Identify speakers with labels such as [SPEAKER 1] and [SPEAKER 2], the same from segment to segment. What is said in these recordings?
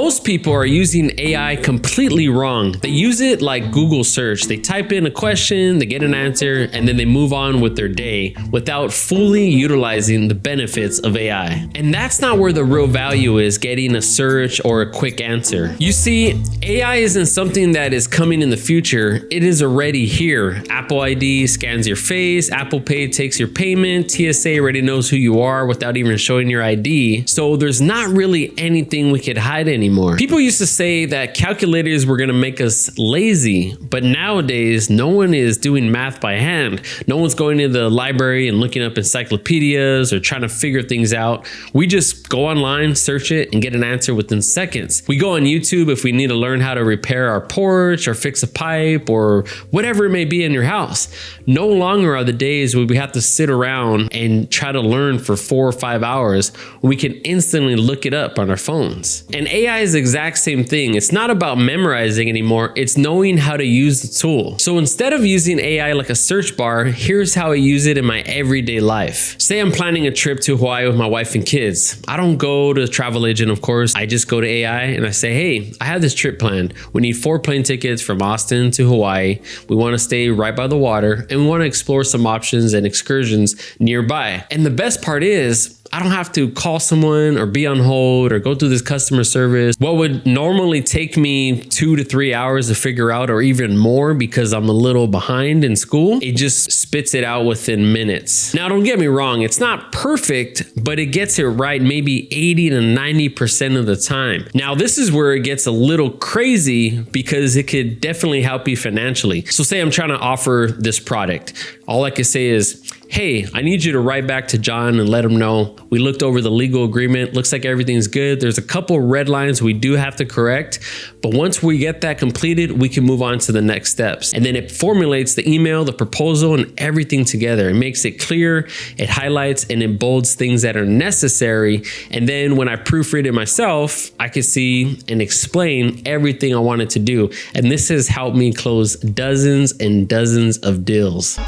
[SPEAKER 1] Most people are using AI completely wrong. They use it like Google search. They type in a question, they get an answer, and then they move on with their day without fully utilizing the benefits of AI. And that's not where the real value is, getting a search or a quick answer. You see, AI isn't something that is coming in the future. It is already here. Apple ID scans your face, Apple Pay takes your payment, TSA already knows who you are without even showing your ID. So there's not really anything we could hide anymore. People used to say that calculators were gonna make us lazy, but nowadays no one is doing math by hand. No one's going to the library and looking up encyclopedias or trying to figure things out. We just go online, search it, and get an answer within seconds. We go on YouTube if we need to learn how to repair our porch or fix a pipe or whatever it may be in your house. No longer are the days where we have to sit around and try to learn for 4 or 5 hours. We can instantly look it up on our phones. And AI is the exact same thing. It's not about memorizing anymore. It's knowing how to use the tool. So instead of using AI like a search bar, here's how I use it in my everyday life. Say I'm planning a trip to Hawaii with my wife and kids. I don't go to a travel agent, of course. I just go to AI and I say, hey, I have this trip planned. We need 4 plane tickets from Austin to Hawaii. We want to stay right by the water and we want to explore some options and excursions nearby. And the best part is, I don't have to call someone or be on hold or go through this customer service. What would normally take me 2 to 3 hours to figure out, or even more because I'm a little behind in school, it just spits it out within minutes. Now, don't get me wrong, it's not perfect, but it gets it right maybe 80 to 90% of the time. Now, this is where it gets a little crazy because it could definitely help you financially. So say I'm trying to offer this product. All I can say is, hey, I need you to write back to John and let him know we looked over the legal agreement. Looks like everything's good. There's a couple red lines we do have to correct, but once we get that completed, we can move on to the next steps. And then it formulates the email, the proposal, and everything together. It makes it clear, it highlights and it bolds things that are necessary. And then when I proofread it myself, I can see and explain everything I wanted to do. And this has helped me close dozens and dozens of deals.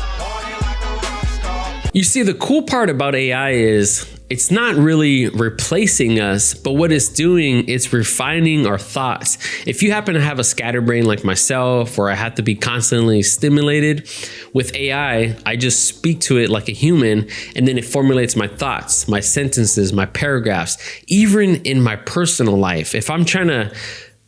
[SPEAKER 1] You see, the cool part about AI is it's not really replacing us, but what it's doing, it's refining our thoughts. If you happen to have a scatterbrain like myself, or I have to be constantly stimulated, with AI, I just speak to it like a human, and then it formulates my thoughts, my sentences, my paragraphs, even in my personal life. If I'm trying to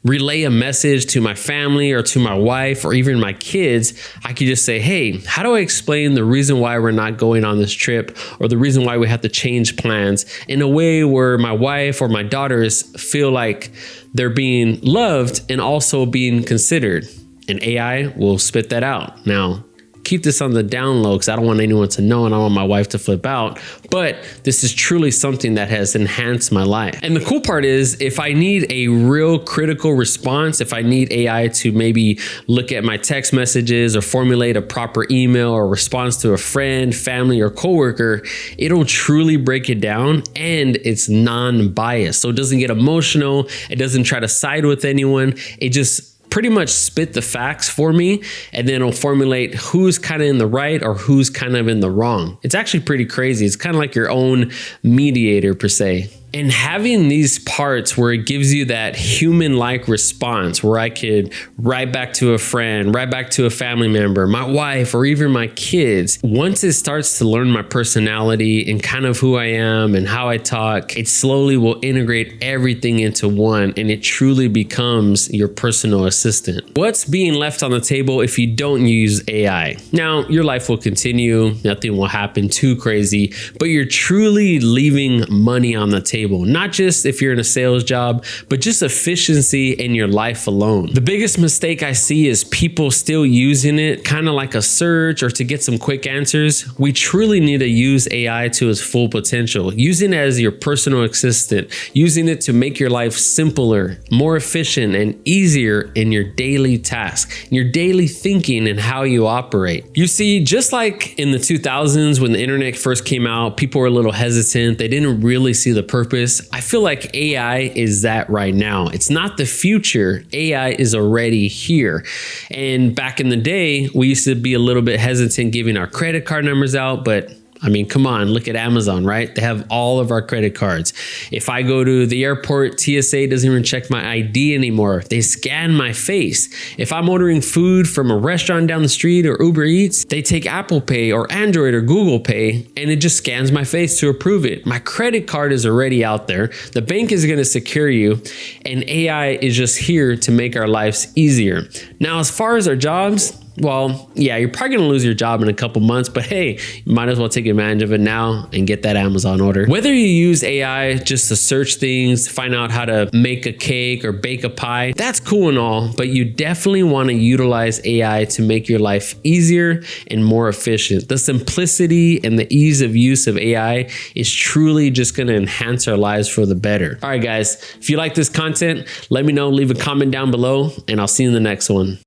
[SPEAKER 1] relay a message to my family or to my wife or even my kids, I could just say, hey, how do I explain the reason why we're not going on this trip or the reason why we have to change plans in a way where my wife or my daughters feel like they're being loved and also being considered? And AI will spit that out. Now, keep this on the down low because I don't want anyone to know and I don't want my wife to flip out. But this is truly something that has enhanced my life. And the cool part is, if I need a real critical response, if I need AI to maybe look at my text messages or formulate a proper email or response to a friend, family, or coworker, it'll truly break it down, and it's non-biased. So it doesn't get emotional. It doesn't try to side with anyone. It just pretty much spit the facts for me, and then it'll formulate who's kind of in the right or who's kind of in the wrong. It's actually pretty crazy. It's kind of like your own mediator per se. And having these parts where it gives you that human-like response, where I could write back to a friend, write back to a family member, my wife, or even my kids, once it starts to learn my personality and kind of who I am and how I talk, it slowly will integrate everything into one, and it truly becomes your personal assistant. What's being left on the table if you don't use AI? Now, your life will continue, nothing will happen too crazy, but you're truly leaving money on the table. Not just if you're in a sales job, but just efficiency in your life alone. The biggest mistake I see is people still using it kind of like a search or to get some quick answers. We truly need to use AI to its full potential. Using it as your personal assistant, using it to make your life simpler, more efficient, and easier in your daily tasks, in your daily thinking and how you operate. You see, just like in the 2000s when the internet first came out, people were a little hesitant. They didn't really see the purpose. I feel like AI is that right now. It's not the future. AI is already here. And back in the day, we used to be a little bit hesitant giving our credit card numbers out, but I mean, come on, look at Amazon, right? They have all of our credit cards. If I go to the airport, TSA doesn't even check my ID anymore. They scan my face. If I'm ordering food from a restaurant down the street or Uber Eats, they take Apple Pay or Android or Google Pay, and it just scans my face to approve it. My credit card is already out there. The bank is going to secure you, and AI is just here to make our lives easier. Now, as far as our jobs, well, yeah, you're probably going to lose your job in a couple months, but hey, you might as well take advantage of it now and get that Amazon order. Whether you use AI just to search things, find out how to make a cake or bake a pie, that's cool and all, but you definitely want to utilize AI to make your life easier and more efficient. The simplicity and the ease of use of AI is truly just going to enhance our lives for the better. All right, guys, if you like this content, let me know, leave a comment down below, and I'll see you in the next one.